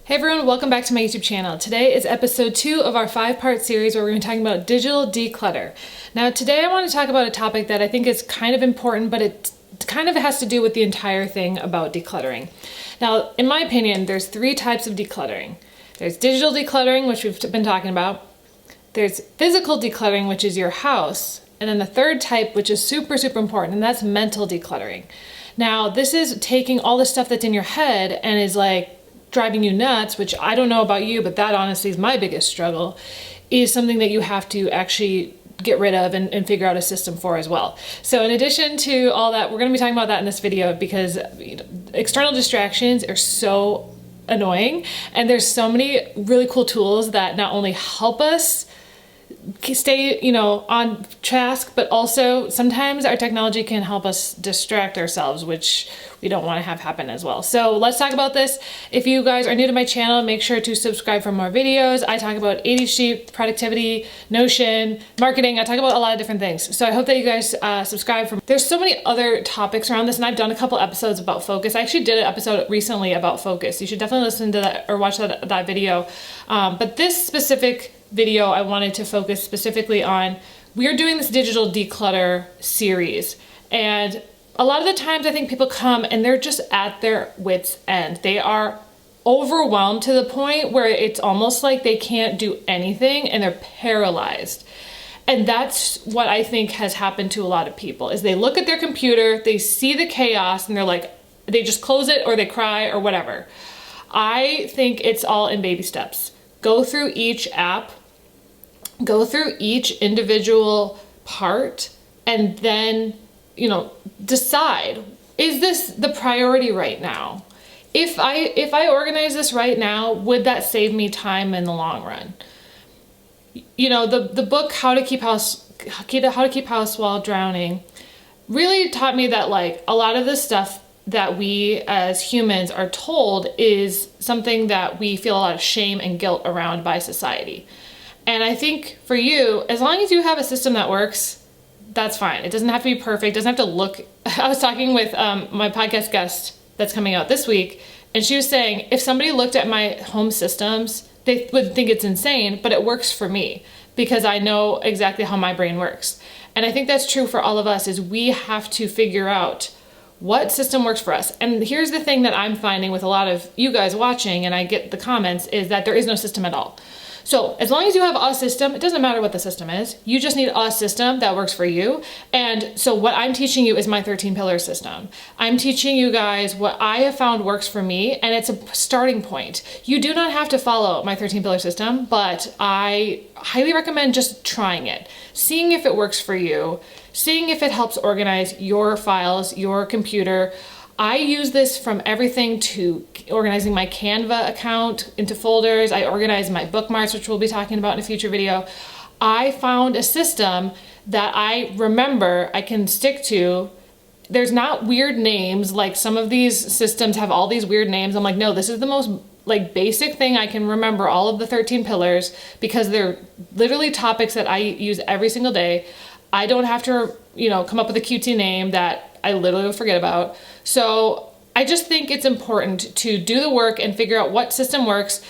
Hey everyone, welcome back to my YouTube channel. Today is episode 2 of our 5-part series where we're going to be talking about digital declutter. Now today I want to talk about a topic that I think is kind of important, but it kind of has to do with the entire thing about decluttering. Now, in my opinion, there's 3 types of decluttering. There's digital decluttering, which we've been talking about. There's physical decluttering, which is your house. And then the third type, which is super important, and that's mental decluttering. Now, this is taking all the stuff that's in your head and is like driving you nuts, which I don't know about you, but that honestly is my biggest struggle, is something that you have to actually get rid of and figure out a system for as well. So in addition to all that, we're going to be talking about that in this video because external distractions are so annoying, and there's so many really cool tools that not only help us stay, on task, but also sometimes our technology can help us distract ourselves, which we don't want to have happen as well. So let's talk about this. If you guys are new to my channel, make sure to subscribe for more videos. I talk about ADHD, productivity, Notion, marketing. I talk about a lot of different things. So I hope that you guys subscribe. There's so many other topics around this, and I've done a couple episodes about focus. I actually did an episode recently about focus. You should definitely listen to that or watch that video. But this specific video I wanted to focus specifically on, we are doing this digital declutter series, and a lot of the times I think people come and they're just at their wits' end. They are overwhelmed to the point where it's almost like they can't do anything and they're paralyzed. And that's what I think has happened to a lot of people, is they look at their computer, they see the chaos, and they're like, they just close it or they cry or whatever. I think it's all in baby steps. Go through each app, go through each individual part, and then, decide, is this the priority right now? If I organize this right now, would that save me time in the long run? The book How to Keep House While Drowning really taught me that like a lot of the stuff that we as humans are told is something that we feel a lot of shame and guilt around by society. And I think for you, as long as you have a system that works, that's fine. It doesn't have to be perfect. It doesn't have to look. I was talking with my podcast guest that's coming out this week, and she was saying, if somebody looked at my home systems, they would think it's insane, but it works for me because I know exactly how my brain works. And I think that's true for all of us, is we have to figure out what system works for us. And here's the thing that I'm finding with a lot of you guys watching, and I get the comments, is that there is no system at all. So as long as you have a system, it doesn't matter what the system is. You just need a system that works for you. And so what I'm teaching you is my 13 pillar system. I'm teaching you guys what I have found works for me, and it's a starting point. You do not have to follow my 13 pillar system, but I highly recommend just trying it, seeing if it works for you, seeing if it helps organize your files, your computer. I use this from everything to organizing my Canva account into folders. I organize my bookmarks, which we'll be talking about in a future video. I found a system that I remember I can stick to. There's not weird names, like some of these systems have all these weird names. I'm like, no, this is the most basic thing I can remember, all of the 13 pillars, because they're literally topics that I use every single day. I don't have to, come up with a cutesy name that I literally will forget about. So I just think it's important to do the work and figure out what system works,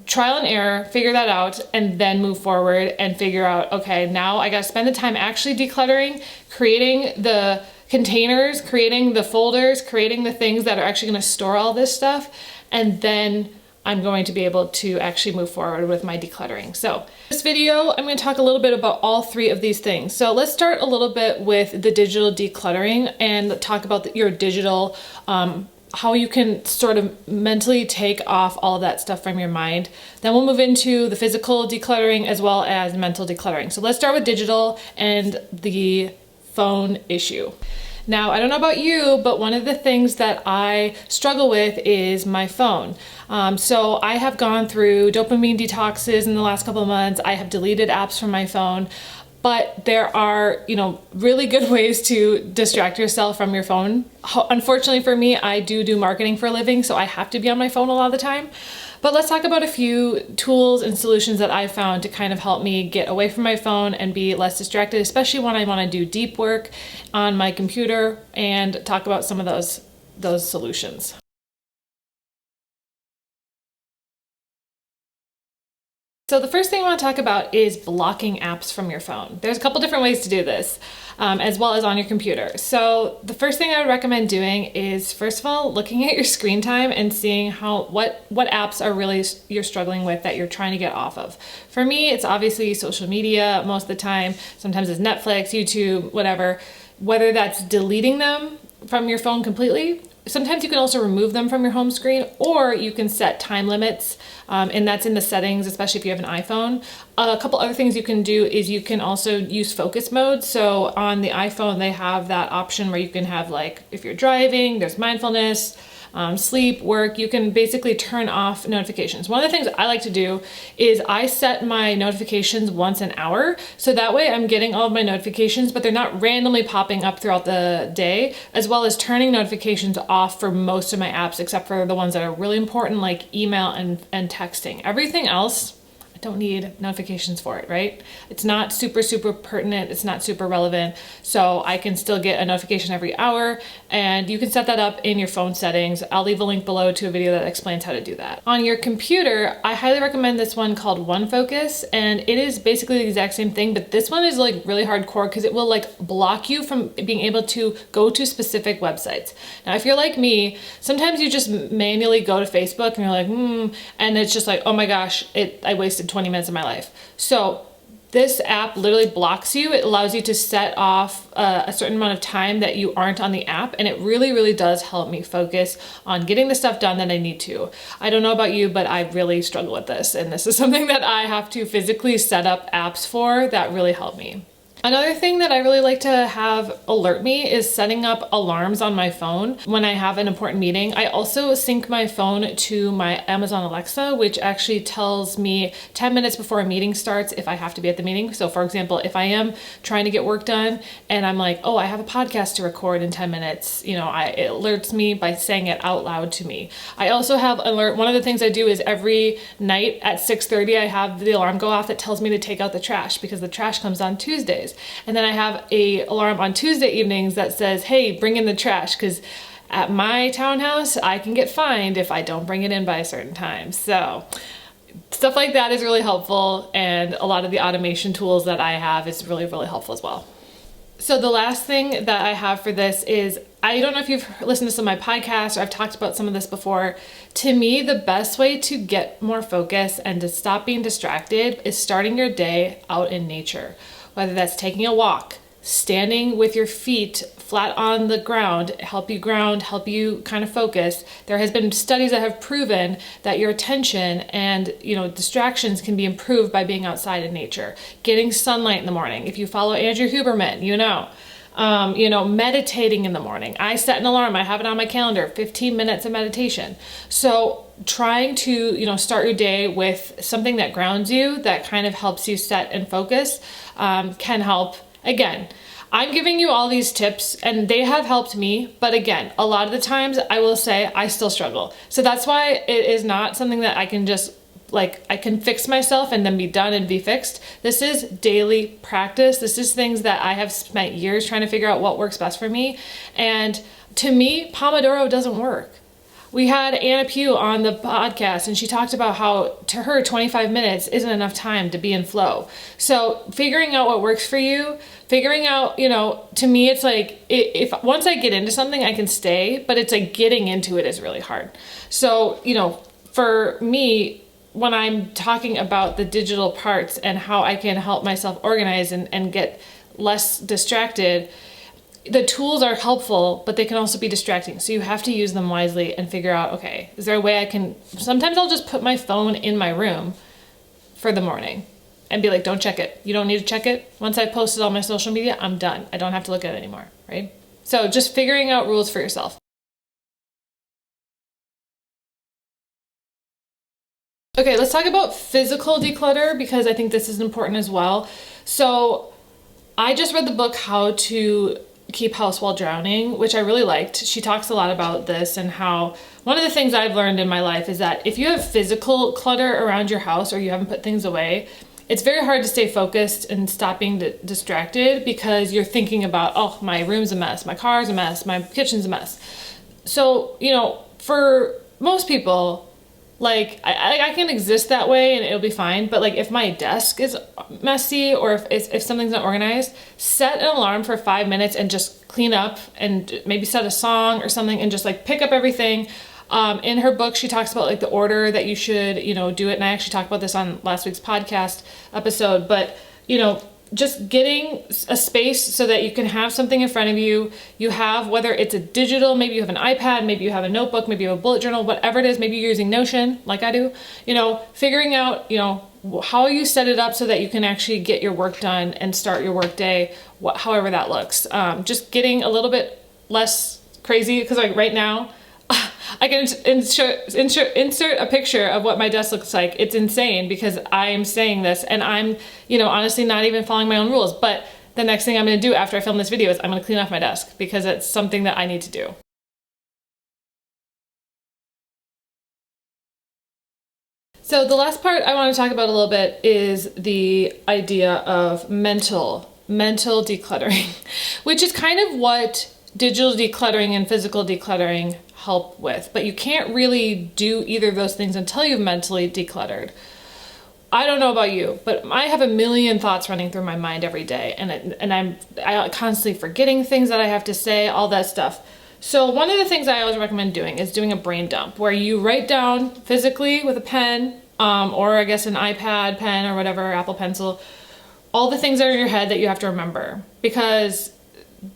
trial and error, figure that out, and then move forward and figure out, okay, now I gotta spend the time actually decluttering, creating the containers, creating the folders, creating the things that are actually gonna store all this stuff, and then I'm going to be able to actually move forward with my decluttering. So this video, I'm going to talk a little bit about all 3 of these things. So let's start a little bit with the digital decluttering and talk about your digital, how you can sort of mentally take off all of that stuff from your mind. Then we'll move into the physical decluttering as well as mental decluttering. So let's start with digital and the phone issue. Now, I don't know about you, but one of the things that I struggle with is my phone. So I have gone through dopamine detoxes in the last couple of months. I have deleted apps from my phone, but there are, really good ways to distract yourself from your phone. Unfortunately for me, I do marketing for a living, so I have to be on my phone a lot of the time. But let's talk about a few tools and solutions that I've found to kind of help me get away from my phone and be less distracted, especially when I want to do deep work on my computer, and talk about some of those solutions. So the first thing I want to talk about is blocking apps from your phone. There's a couple different ways to do this, as well as on your computer. So the first thing I would recommend doing is, first of all, looking at your screen time and seeing what apps are really you're struggling with that you're trying to get off of. For me, it's obviously social media most of the time. Sometimes it's Netflix, YouTube, whatever. Whether that's deleting them from your phone completely. Sometimes you can also remove them from your home screen, or you can set time limits, and that's in the settings, especially if you have an iPhone. A couple other things you can do is you can also use focus mode. So on the iPhone, they have that option where you can have, like, if you're driving, there's mindfulness, sleep, work, you can basically turn off notifications. One of the things I like to do is I set my notifications once an hour. So that way I'm getting all of my notifications, but they're not randomly popping up throughout the day, as well as turning notifications off for most of my apps, except for the ones that are really important, like email and texting. Everything else, don't need notifications for it, right? It's not super pertinent. It's not super relevant. So I can still get a notification every hour, and you can set that up in your phone settings. I'll leave a link below to a video that explains how to do that. On your computer, I highly recommend this one called OneFocus, and it is basically the exact same thing, but this one is like really hardcore because it will like block you from being able to go to specific websites. Now, if you're like me, sometimes you just manually go to Facebook and you're like, and it's just like, oh my gosh, I wasted 20 minutes of my life. So this app literally blocks you. It allows you to set off a certain amount of time that you aren't on the app, and it really does help me focus on getting the stuff done that I need to. I don't know about you, but I really struggle with this, and this is something that I have to physically set up apps for that really help me. Another thing that I really like to have alert me is setting up alarms on my phone when I have an important meeting. I also sync my phone to my Amazon Alexa, which actually tells me 10 minutes before a meeting starts if I have to be at the meeting. So for example, if I am trying to get work done and I'm like, oh, I have a podcast to record in 10 minutes, it alerts me by saying it out loud to me. I also have alert. One of the things I do is every night at 6:30, I have the alarm go off that tells me to take out the trash, because the trash comes on Tuesdays. And then I have a alarm on Tuesday evenings that says, hey, bring in the trash, because at my townhouse, I can get fined if I don't bring it in by a certain time. So stuff like that is really helpful. And a lot of the automation tools that I have is really helpful as well. So the last thing that I have for this is, I don't know if you've listened to some of my podcasts or I've talked about some of this before. To me, the best way to get more focus and to stop being distracted is starting your day out in nature. Whether that's taking a walk, standing with your feet flat on the ground, help you kind of focus. There has been studies that have proven that your attention and distractions can be improved by being outside in nature. Getting sunlight in the morning. If you follow Andrew Huberman, meditating in the morning. I set an alarm, I have it on my calendar, 15 minutes of meditation. So trying to, start your day with something that grounds you, that kind of helps you set and focus, can help. Again, I'm giving you all these tips and they have helped me, but again, a lot of the times I will say I still struggle. So that's why it is not something that I can just I can fix myself and then be done and be fixed. This is daily practice. This is things that I have spent years trying to figure out what works best for me. And to me, Pomodoro doesn't work. We had Anna Pugh on the podcast and she talked about how to her 25 minutes isn't enough time to be in flow. So figuring out what works for you, figuring out, to me, it's like, if once I get into something, I can stay, but it's like getting into it is really hard. So, for me, when I'm talking about the digital parts and how I can help myself organize and get less distracted, the tools are helpful, but they can also be distracting. So you have to use them wisely and figure out, okay, is there a way I can, sometimes I'll just put my phone in my room for the morning and be like, don't check it. You don't need to check it. Once I've posted all my social media, I'm done. I don't have to look at it anymore, right? So just figuring out rules for yourself. Okay, let's talk about physical declutter, because I think this is important as well. So I just read the book How to Keep House While Drowning, which I really liked. She talks a lot about this and how one of the things I've learned in my life is that if you have physical clutter around your house or you haven't put things away, it's very hard to stay focused and stop being distracted, because you're thinking about, oh, my room's a mess, my car's a mess, my kitchen's a mess. So, for most people, Like I can exist that way and it'll be fine. But like if my desk is messy or if something's not organized, set an alarm for 5 minutes and just clean up and maybe set a song or something and just like pick up everything. In her book, she talks about like the order that you should, do it. And I actually talked about this on last week's podcast episode, but just getting a space so that you can have something in front of you. You have, whether it's a digital, maybe you have an iPad, maybe you have a notebook, maybe you have a bullet journal, whatever it is, maybe you're using Notion like I do, figuring out, how you set it up so that you can actually get your work done and start your work day, however that looks. Just getting a little bit less crazy, because like right now, I can insert a picture of what my desk looks like. It's insane because I'm saying this and I'm, honestly not even following my own rules. But the next thing I'm going to do after I film this video is I'm going to clean off my desk because it's something that I need to do. So the last part I want to talk about a little bit is the idea of mental decluttering, which is kind of what digital decluttering and physical decluttering help with, but you can't really do either of those things until you've mentally decluttered. I don't know about you, but I have a million thoughts running through my mind every day, and I'm constantly forgetting things that I have to say, all that stuff. So one of the things I always recommend doing is doing a brain dump, where you write down physically with a pen, or I guess an iPad pen or whatever, Apple Pencil, all the things that are in your head that you have to remember, because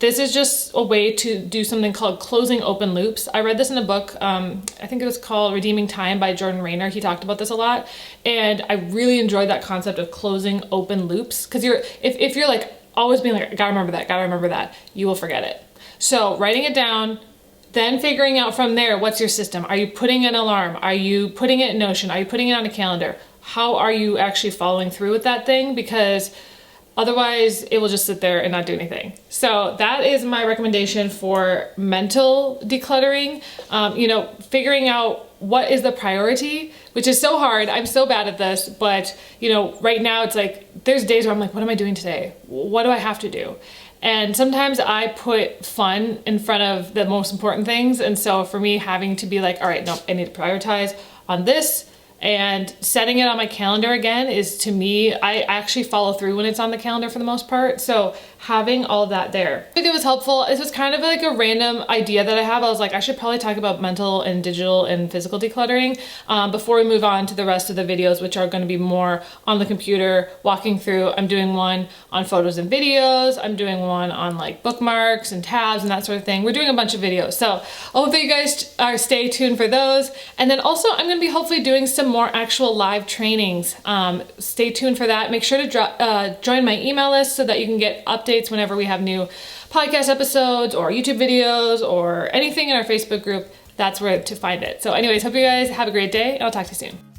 this is just a way to do something called closing open loops. I read this in a book, I think it was called Redeeming Time by Jordan Rayner. He talked about this a lot, and I really enjoyed that concept of closing open loops, because if you're like always being like, gotta remember that, you will forget it. So writing it down, then figuring out from there, what's your system? Are you putting an alarm? Are you putting it in Notion? Are you putting it on a calendar? How are you actually following through with that thing? Because otherwise, it will just sit there and not do anything. So that is my recommendation for mental decluttering. Figuring out what is the priority, which is so hard. I'm so bad at this, but right now it's like, there's days where I'm like, what am I doing today? What do I have to do? And sometimes I put fun in front of the most important things. And so for me, having to be like, all right, no, I need to prioritize on this. And setting it on my calendar again is, to me, I actually follow through when it's on the calendar for the most part. So having all that there, I think it was helpful. This was kind of like a random idea that I have. I was like, I should probably talk about mental and digital and physical decluttering before we move on to the rest of the videos, which are going to be more on the computer, walking through. I'm doing one on photos and videos. I'm doing one on like bookmarks and tabs and that sort of thing. We're doing a bunch of videos. So I hope that you guys stay tuned for those. And then also I'm going to be hopefully doing some more actual live trainings. Stay tuned for that. Make sure to join my email list so that you can get updates whenever we have new podcast episodes or YouTube videos or anything in our Facebook group. That's where to find it. So anyways, hope you guys have a great day, and I'll talk to you soon.